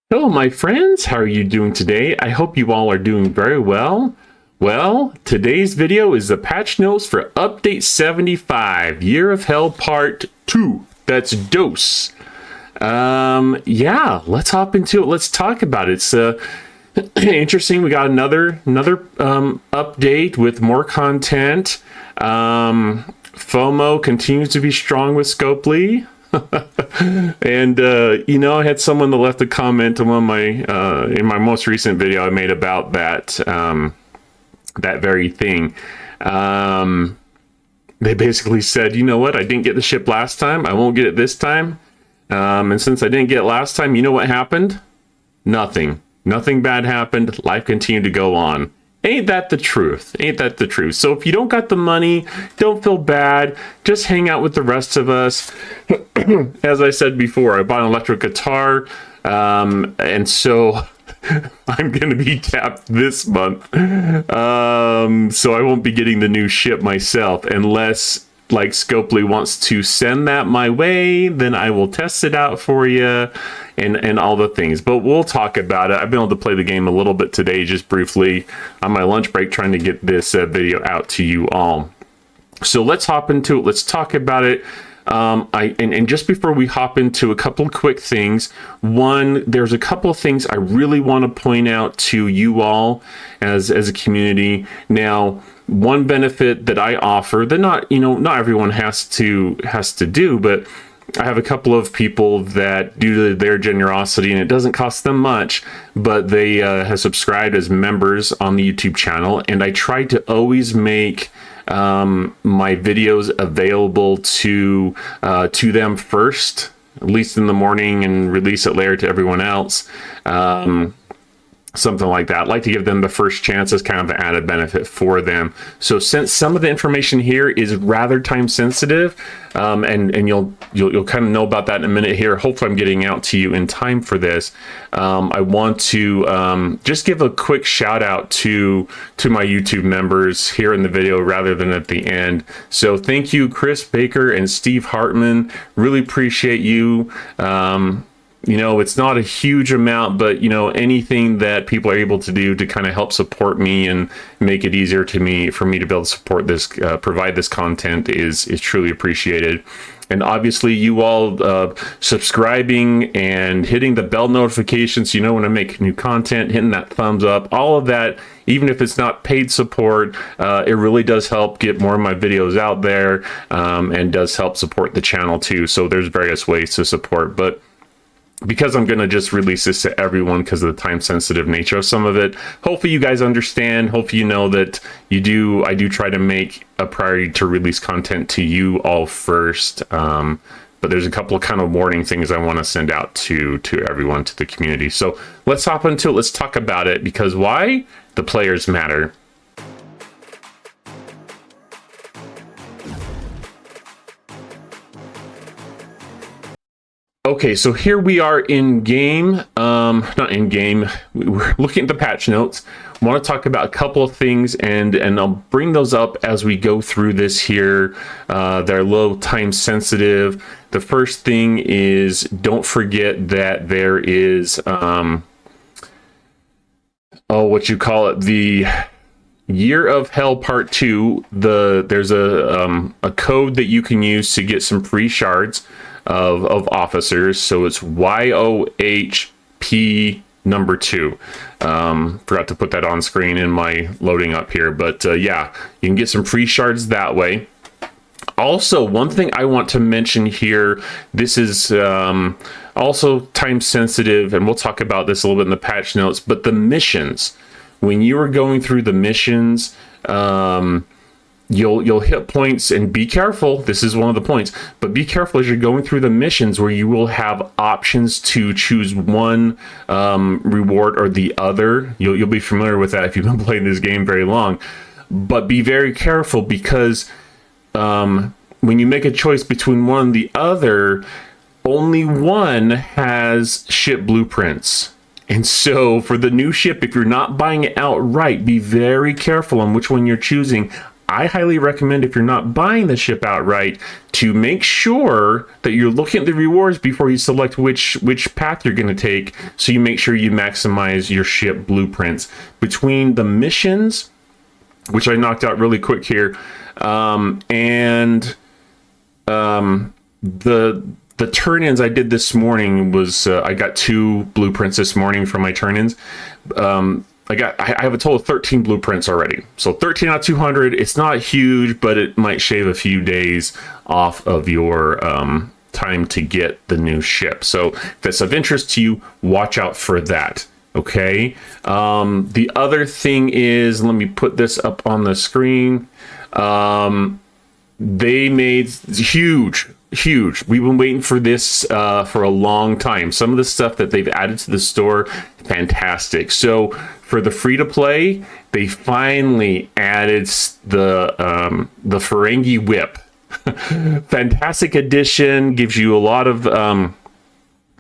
Hello, my friends. How are you doing today? I hope you all are doing very well. Well, today's video is the patch notes for Update 75, Year of Hell Part 2. That's DOS. Yeah, let's hop into it. Let's talk about it. It's interesting. We got another update with more content. FOMO continues to be strong with Scopely. And I had someone that left a comment on one of my in my most recent video I made about that that very thing. They basically said, you know what, I didn't get the ship last time, I won't get it this time, and since I didn't get it last time, you know what happened? Nothing bad happened. Life continued to go on. Ain't that the truth? Ain't that the truth? So if you don't got the money, don't feel bad. Just hang out with the rest of us. As I said before, I bought an electric guitar, and so I'm going to be tapped this month. So I won't be getting the new ship myself unless, like, Scopely wants to send that my way. Then I will test it out for you and all the things. But we'll talk about it. I've been able to play the game a little bit today, just briefly on my lunch break, trying to get this video out to you all. So let's hop into it. Let's talk about it. And just before we hop into a couple of quick things, one, there's a couple of things I really want to point out to you all as a community. Now, one benefit that I offer that not everyone has to do, but I have a couple of people that, due to their generosity, and it doesn't cost them much, but they have subscribed as members on the YouTube channel, and I try to always make my videos available to them first, at least in the morning, and release it later to everyone else. Something like that. I'd like to give them the first chance as kind of an added benefit for them. So since some of the information here is rather time sensitive, and you'll kind of know about that in a minute here. Hopefully I'm getting out to you in time for this. I want to just give a quick shout out to my YouTube members here in the video rather than at the end. So thank you, Chris Baker and Steve Hartman. Really appreciate you. It's not a huge amount, but anything that people are able to do to kind of help support me and make it easier for me to be able to support this, provide this content is truly appreciated. And obviously you all subscribing and hitting the bell notifications, when I make new content, hitting that thumbs up, all of that, even if it's not paid support, it really does help get more of my videos out there, and does help support the channel too. So there's various ways to support, but because I'm going to just release this to everyone because of the time sensitive nature of some of it, hopefully you guys understand. Hopefully you know that I do try to make a priority to release content to you all first. But there's a couple of kind of warning things I want to send out to everyone, to the community. So let's hop into it. Let's talk about it, because why? The players matter. Okay, so here we are in game, not in game, we're looking at the patch notes. I want to talk about a couple of things, and I'll bring those up as we go through this here. They're a little time sensitive. The first thing is, don't forget that there is, the Year of Hell Part 2. There's a code that you can use to get some free shards of officers. So it's YOHP number 2. Forgot to put that on screen in my loading up here, but yeah, you can get some free shards that way. Also, one thing I want to mention here, this is also time sensitive, and we'll talk about this a little bit in the patch notes, but the missions, when you are going through the missions, you'll hit points, and be careful. This is one of the points, but be careful as you're going through the missions where you will have options to choose one reward or the other. You'll be familiar with that if you've been playing this game very long, but be very careful, because when you make a choice between one and the other, only one has ship blueprints. And so for the new ship, if you're not buying it outright, be very careful on which one you're choosing. I highly recommend, if you're not buying the ship outright, to make sure that you're looking at the rewards before you select which path you're going to take, so you make sure you maximize your ship blueprints. Between the missions, which I knocked out really quick here, and the turn-ins I did this morning was, I got 2 blueprints this morning from my turn-ins. I have a total of 13 blueprints already. So 13 out of 200, it's not huge, but it might shave a few days off of your time to get the new ship. So if that's of interest to you, watch out for that. Okay. The other thing is, let me put this up on the screen. They made huge. We've been waiting for this for a long time. Some of the stuff that they've added to the store, fantastic. So for the free to play, they finally added the Ferengi Whip. Fantastic addition. Gives you a lot of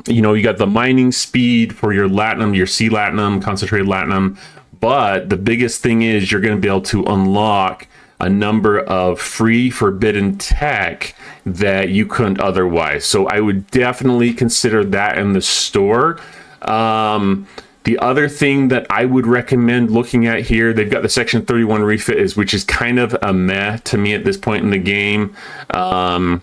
you got the mining speed for your latinum, your sea latinum, concentrated latinum. But the biggest thing is you're going to be able to unlock a number of free forbidden tech that you couldn't otherwise. So I would definitely consider that in the store. The other thing that I would recommend looking at here, they've got the Section 31 refit, which is kind of a meh to me at this point in the game. And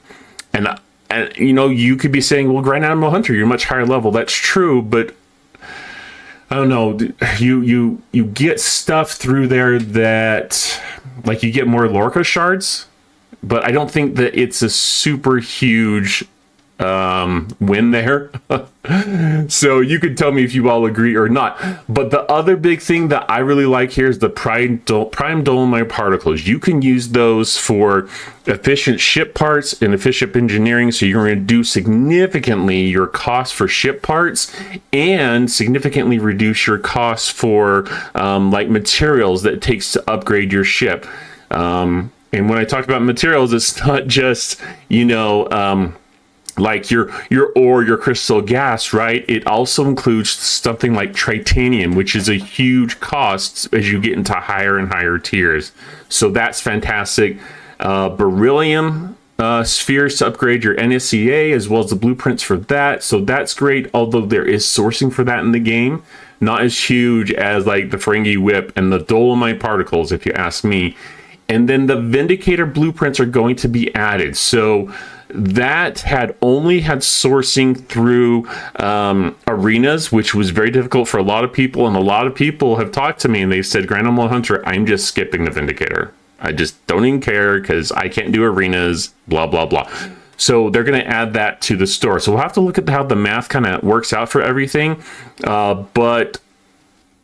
you could be saying, well, Grand Admiral Hunter, you're much higher level. That's true, but I don't know. You get stuff through there that, like, you get more Lorca shards, but I don't think that it's a super huge win there. So you could tell me if you all agree or not. But the other big thing that I really like here is the prime dolomite particles. You can use those for efficient ship parts and efficient engineering, so you're going to reduce significantly your cost for ship parts and significantly reduce your costs for like materials that it takes to upgrade your ship. And when I talk about materials, it's not just like your ore, your crystal gas, right? It also includes something like titanium, which is a huge cost as you get into higher and higher tiers. So that's fantastic. Beryllium spheres to upgrade your NSEA, as well as the blueprints for that. So that's great, although there is sourcing for that in the game. Not as huge as like the Ferengi Whip and the dolomite particles, if you ask me. And then the Vindicator blueprints are going to be added. So that had only had sourcing through arenas, which was very difficult for a lot of people. And a lot of people have talked to me and they've said, Grand Admiral Hunter, I'm just skipping the Vindicator. I just don't even care because I can't do arenas, blah, blah, blah. So they're going to add that to the store. So we'll have to look at how the math kind of works out for everything. But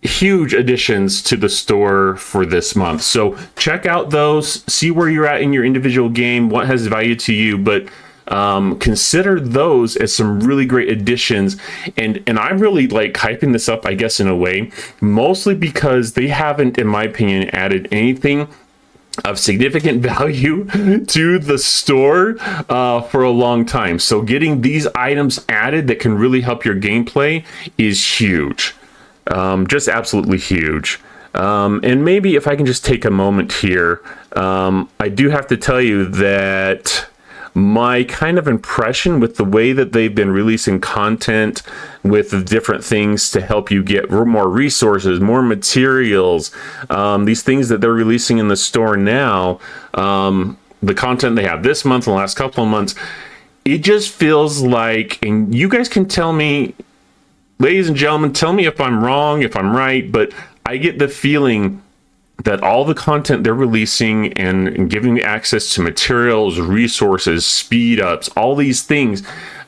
huge additions to the store for this month. So check out those, see where you're at in your individual game, what has value to you, but consider those as some really great additions. And I'm really like hyping this up, I guess, in a way, mostly because they haven't, in my opinion, added anything of significant value to the store for a long time. So getting these items added that can really help your gameplay is huge. Just absolutely huge. And maybe if I can just take a moment here, I do have to tell you that my kind of impression with the way that they've been releasing content with the different things to help you get more resources, more materials, these things that they're releasing in the store now, the content they have this month and the last couple of months, it just feels like, and you guys can tell me, ladies and gentlemen, tell me if I'm wrong, if I'm right, but I get the feeling that all the content they're releasing and giving me access to materials, resources, speed ups, all these things,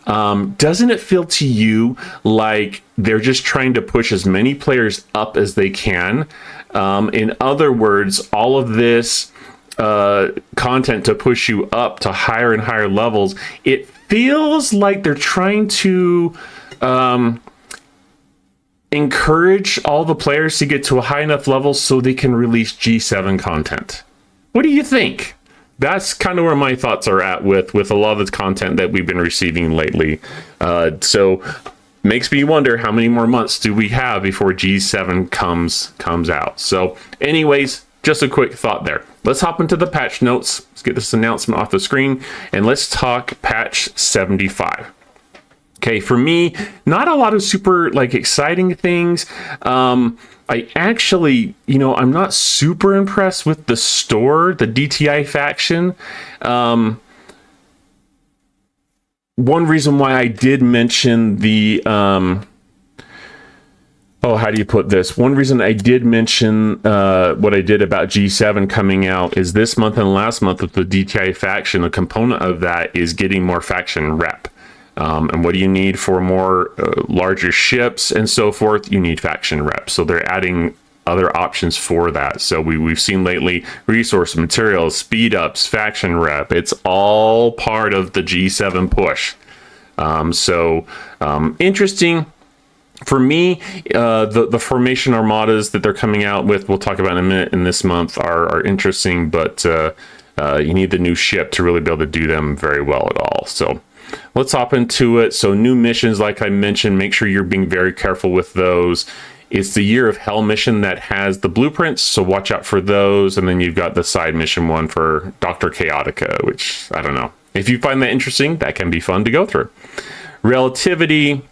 doesn't it feel to you like they're just trying to push as many players up as they can? In other words, all of this content to push you up to higher and higher levels, it feels like they're trying to encourage all the players to get to a high enough level so they can release G7 content. What do you think? That's kind of where my thoughts are at with a lot of the content that we've been receiving lately. So makes me wonder how many more months do we have before G7 comes out. So anyways, just a quick thought there. Let's hop into the patch notes. Let's get this announcement off the screen, and let's talk patch 75. Okay, for me, not a lot of super like exciting things. I actually, I'm not super impressed with the store, the DTI faction. One reason why I did mention the how do you put this? One reason I did mention what I did about G7 coming out is this month and last month with the DTI faction, a component of that is getting more faction rep. And what do you need for more larger ships and so forth? You need faction reps. So they're adding other options for that. So we've seen lately resource materials, speed ups, faction rep. It's all part of the G7 push. Interesting. For me, the formation armadas that they're coming out with, we'll talk about in a minute in this month, are interesting, but you need the new ship to really be able to do them very well at all. So let's hop into it. So new missions, like I mentioned, make sure you're being very careful with those. It's the Year of Hell mission that has the blueprints, so watch out for those. And then you've got the side mission one for Dr. Chaotica, which, I don't know. If you find that interesting, that can be fun to go through. Relativity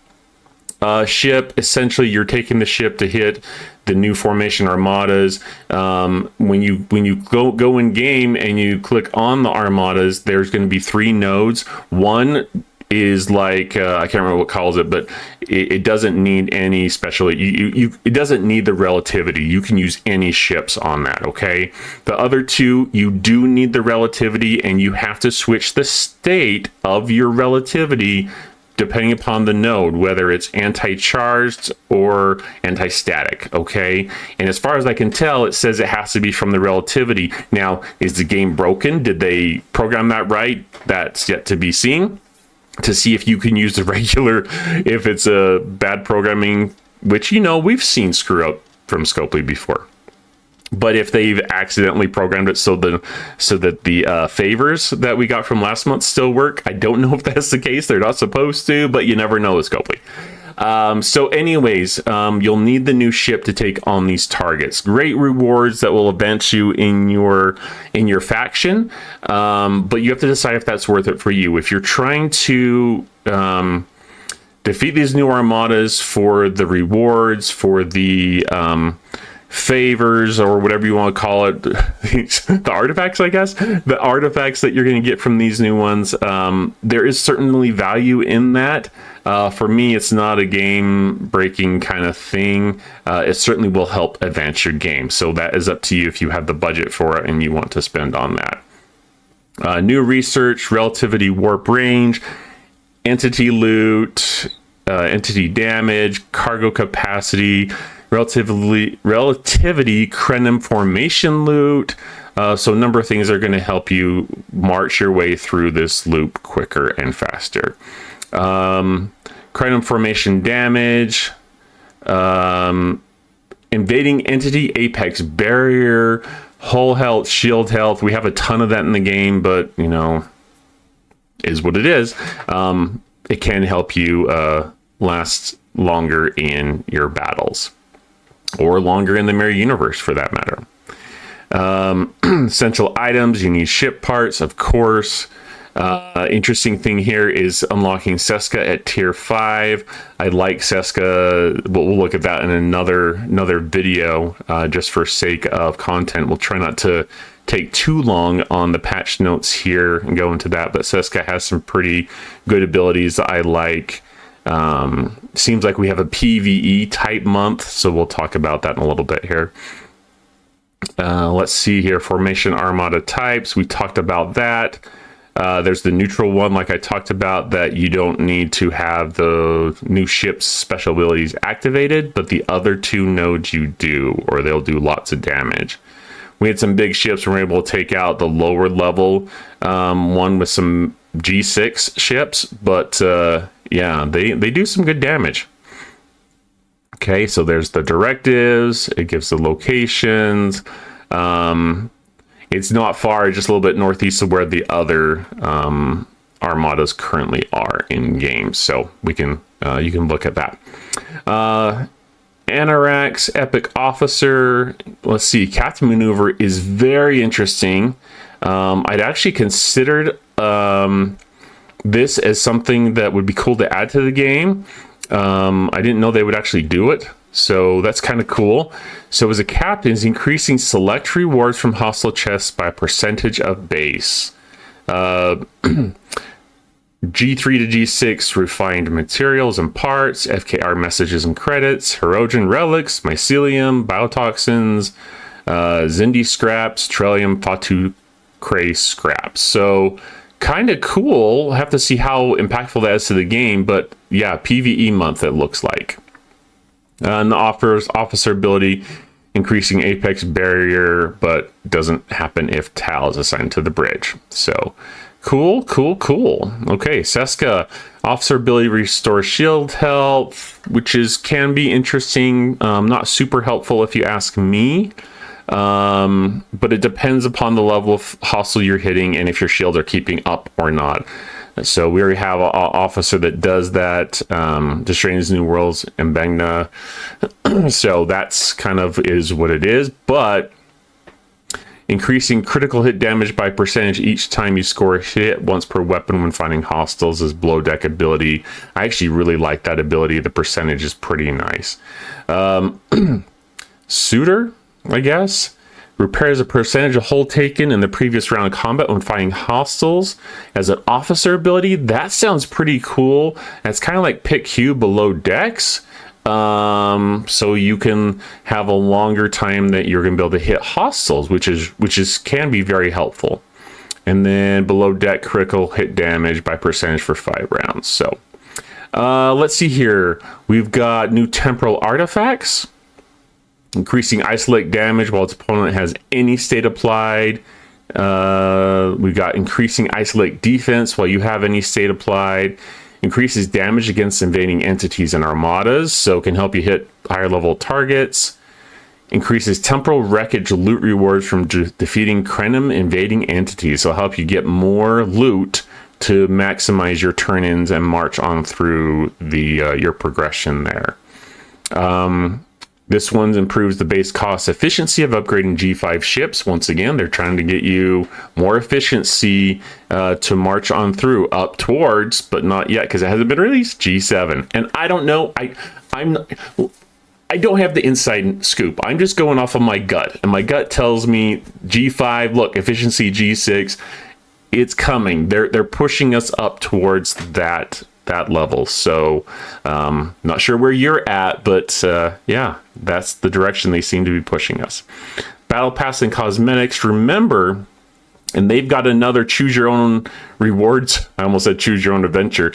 ship, essentially you're taking the ship to hit the new formation armadas. When you go in game and you click on the armadas, there's going to be 3 nodes. One is like I can't remember what calls it, but it doesn't need any special. It doesn't need the relativity. You can use any ships on that. Okay. The other 2, you do need the relativity, and you have to switch the state of your relativity depending upon the node, whether it's anti-charged or anti-static, okay? And as far as I can tell, it says it has to be from the relativity. Now, is the game broken? Did they program that right? That's yet to be seen, to see if you can use the regular, if it's a bad programming, which, we've seen screw up from Scopely before. But if they've accidentally programmed it so that the favors that we got from last month still work, I don't know if that's the case. They're not supposed to, but you never know with Scopely. So anyways, you'll need the new ship to take on these targets. Great rewards that will advance you in your faction, but you have to decide if that's worth it for you. If you're trying to defeat these new armadas for the rewards, for the favors, or whatever you want to call it, the artifacts, I guess, the artifacts that you're going to get from these new ones, there is certainly value in that. For me, it's not a game breaking kind of thing. It certainly will help advance your game. So that is up to you if you have the budget for it and you want to spend on that. New research, relativity warp range, entity loot, entity damage, cargo capacity, relativity Krenim formation loot. So a number of things are going to help you march your way through this loop quicker and faster. Krenim formation damage, invading entity apex barrier, hull health, shield health. We have a ton of that in the game, but is what it is. It can help you last longer in your battles, or longer in the mirror universe for that matter. Essential items, you need ship parts, of course. Interesting thing here is unlocking Seska at tier 5. I like Seska, but we'll look at that in another video, just for sake of content. We'll try not to take too long on the patch notes here and go into that, but Seska has some pretty good abilities that I like. Seems like we have a PvE type month, so we'll talk about that in a little bit here. Let's see here, formation armada types, we talked about that. There's the neutral one, like I talked about, that you don't need to have the new ship's special abilities activated, but the other 2 nodes you do, or they'll do lots of damage. We had some big ships, we were able to take out the lower level one with some G6 ships, but yeah, they do some good damage. Okay, so there's the directives, it gives the locations. It's not far, just a little bit northeast of where the other armadas currently are in game, so we can you can look at that. Anorak's Epic Officer. Let's see, Captain Maneuver is very interesting. I'd actually considered this as something that would be cool to add to the game. I didn't know they would actually do it, so that's kind of cool. So as a captain, is increasing select rewards from hostile chests by a percentage of base. G3 to G6 refined materials and parts, FKR messages and credits, Herogen relics, mycelium, biotoxins, Zindi scraps, Trillium, Fatu Cray scraps. So kind of cool. We'll have to see how impactful that is to the game, but yeah, PvE month it looks like. And the officer ability, increasing apex barrier, but doesn't happen if Tal is assigned to the bridge. So cool. Okay, Seska, officer ability restores shield health, which can be interesting. Not super helpful if you ask me. But it depends upon the level of hostile you're hitting and if your shields are keeping up or not. So we already have an officer that does that. Strange New Worlds and Bangna. So that's kind of is what it is. But increasing critical hit damage by percentage each time you score a hit once per weapon when finding hostiles is below deck ability. I actually really like that ability. The percentage is pretty nice. Suitor, I guess, repairs a percentage of hull taken in the previous round of combat when fighting hostiles as an officer ability. That sounds pretty cool. It's kind of like pick Q below decks. So you can have a longer time that you're going to be able to hit hostiles, which can be very helpful. And then below deck critical hit damage by percentage for 5 rounds. So let's see here. We've got new temporal artifacts, increasing isolate damage while its opponent has any state applied. We've got increasing isolate defense while you have any state applied. Increases damage against invading entities and armadas, so can help you hit higher level targets. Increases temporal wreckage loot rewards from defeating Krenim invading entities, so help you get more loot to maximize your turn-ins and march on through the your progression there. This one improves the base cost efficiency of upgrading G5 ships. Once again, they're trying to get you more efficiency to march on through up towards, but not yet because it hasn't been released, G7. And I don't know, I don't have the inside scoop. I'm just going off of my gut, and my gut tells me G5. Look, efficiency G6. It's coming. They're pushing us up towards that level. So not sure where you're at, but yeah, that's the direction they seem to be pushing us. Battle Pass and cosmetics. Remember, and they've got another choose your own rewards. I almost said choose your own adventure.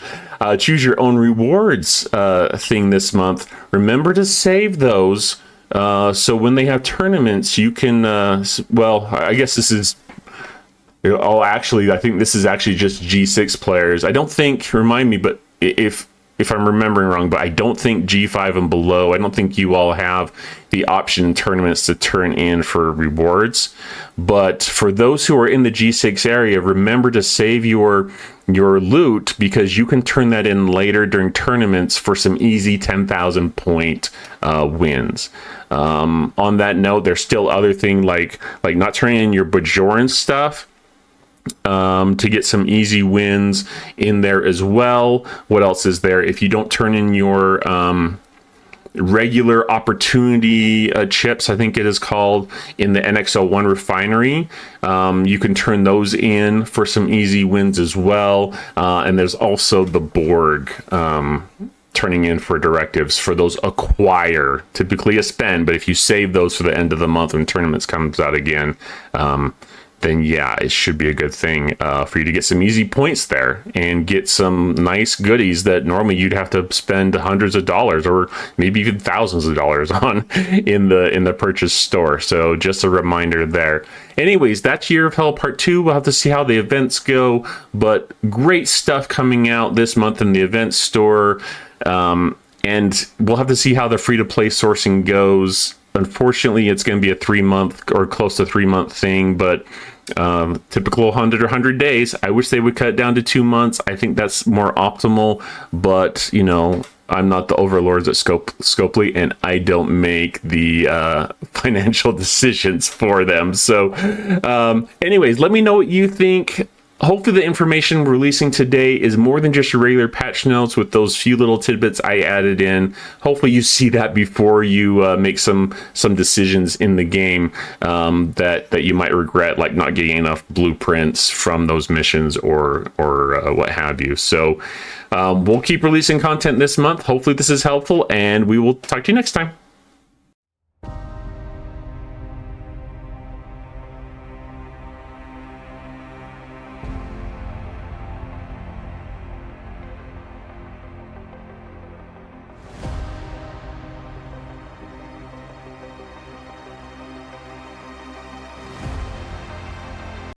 Choose your own rewards thing this month. Remember to save those so when they have tournaments, you can. Well, I guess this is. Oh, actually, I think this is actually just G6 players. I don't think. Remind me, but if I'm remembering wrong, but I don't think G5 and below. I don't think you all have the option in tournaments to turn in for rewards. But for those who are in the G6 area, remember to save your loot because you can turn that in later during tournaments for some easy 10,000 point wins. On that note, there's still other things like not turning in your Bajoran stuff. To get some easy wins in there as well. What else is there? If you don't turn in your regular opportunity chips, I think it is called, in the NX01 refinery, you can turn those in for some easy wins as well. And there's also the Borg turning in for directives for those acquire, typically a spend, but if you save those for the end of the month when tournaments comes out again, then yeah, it should be a good thing for you to get some easy points there and get some nice goodies that normally you'd have to spend hundreds of dollars or maybe even thousands of dollars on in the purchase store. So just a reminder there. Anyways, that's Year of Hell Part 2. We'll have to see how the events go, but great stuff coming out this month in the event store. And we'll have to see how the free-to-play sourcing goes. Unfortunately, it's going to be a 3-month or close to 3-month thing, but typical 100 days. I wish they would cut it down to 2 months. I think that's more optimal, but you know, I'm not the overlords at Scopely, and I don't make the financial decisions for them. So, anyways, let me know what you think. Hopefully the information we're releasing today is more than just your regular patch notes with those few little tidbits I added in. Hopefully you see that before you make some decisions in the game that you might regret, like not getting enough blueprints from those missions or what have you. So we'll keep releasing content this month. Hopefully this is helpful, and we will talk to you next time.